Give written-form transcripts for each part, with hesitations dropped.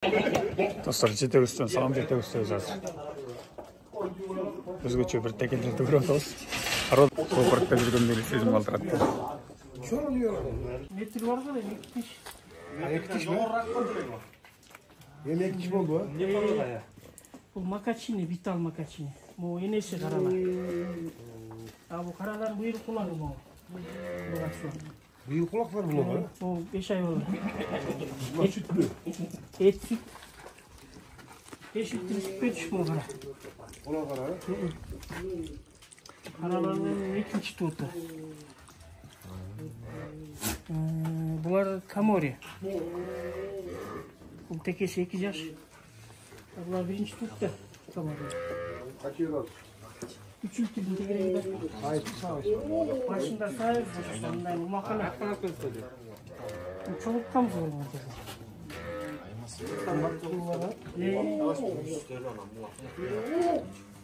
Dostlar, жетегізден салам, жетегізде жазыр. Өзгөчө бір текелерді көріп отырмыз. Зоопаркта жүргендей сезім қалдырады. Метр бар ғой, екі тиш ме? Екі тиш болды ба? Бұл макачини, витал макачини. Бұл енесі қаралар. Бұл қаралар бұйыр құлағы бұл. Бұйыр құлақ бар бұл ғой? Бұл 5 ай болды. Сүт бі? Ет сүт. 5 литр сүт пе түш бұл қара. Ола қара? Қаралардың екінші туыты. Бұлар камори. Бұл текесі 2 жаш. Бұлар бірінші туытты. Камори. Қачы еді? 3 литрдің тегерегі бар. Başında sahip, başında umakana. Çok kamz olmadı.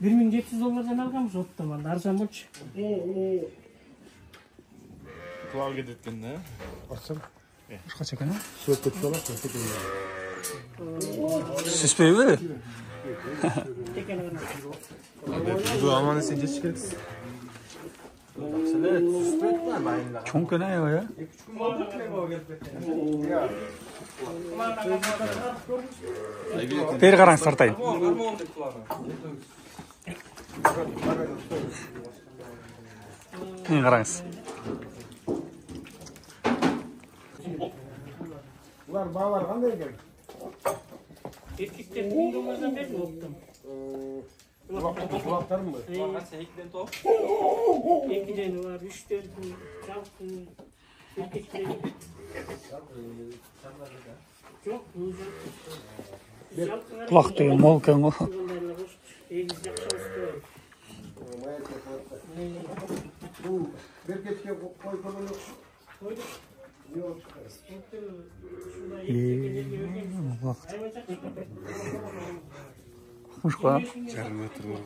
1700 dolardan algamız ottoman, arzan bolçu. Kulağa gidetken ne? Açsam. Kaç ekan? Söp kötü olak mı? Süspey mi? Bu aman sen geç çıkarız. Çok ne ya? Beri qarang sartayın. Qarаңыз. Ular bağlar qanday ekan? Erkekler 1000 dolardan beri ottum. Kulaklar mı? Sen ikiden top. 2'den var, 3'ten çalkın. Erkekler. Çok güzel. Құлақ деген мол екен ғой. Bu bir keçke koy kolunu yok. Құлақ. Құш қой. Жарым метр var.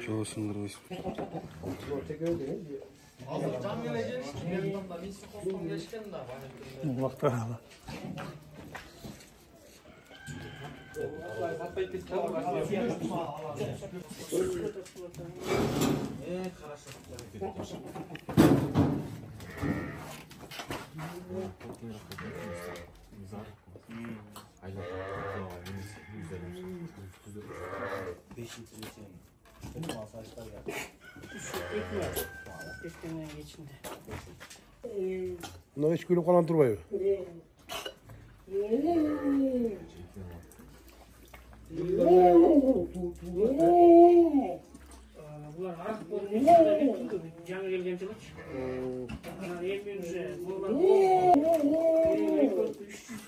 Çoğu sındırmış. Құлақта ала. Buna 3 kilo kalan durmuyor. Bunlar harf boyunca canı gelgen çıkış. Bunlar yemeğince bunlar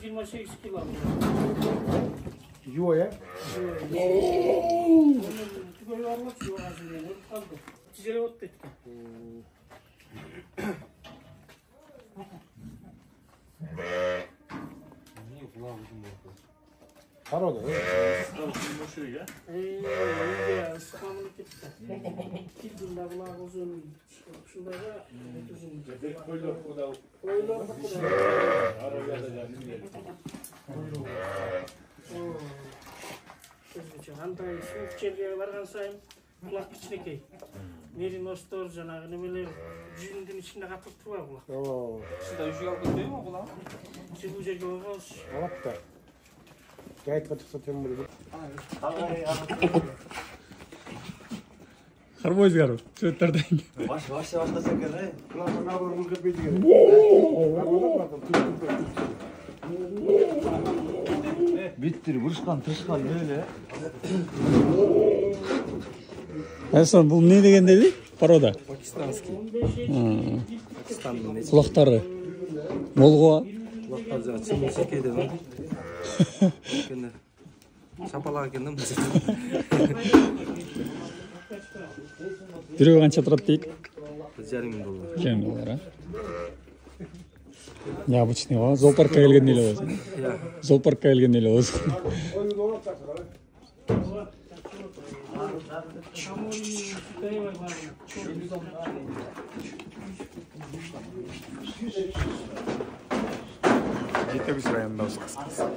328 kilo. Yuva ya. Tübeli var mı? Yuva hazırlayın. Kaldı. Çizeli ot etti. Var o da. Sıkamını gitti. Giddiğinde bunlar uzun. Şurada da uzun. Koylar bu kadar. Андай суық жерге барған сайын құлақ кішінекей. Мериностор жаңағы немелер жүзінің ішінде қатып тұрған құлақ. Сізді үшіге алып өтпей ма құлағы? Сіз бұл жерге оғыз. Алап та. Жайтқа шықса темір. Қарбойыз қару. Сөйттерден. Başlasın gene. Kulağına vurgun köpeği diyor. Bittir, vuruşkan, tırışkan böyle. Әсен, бұл не деген деді? Порода. Pakistanski. Pakistan'ın ne? Құлақтары. Мол ғой. Kulaklar zaten çimli çekeydi mi? Şapalar kendim. Біреу қанша тұрады дейік? $1,500. $1,500, а? Необычный ғой. Зоопаркқа келген нейлі болсын. Зоопаркқа келген нейлі болсын. Жетегүс районундабыз кыскасы.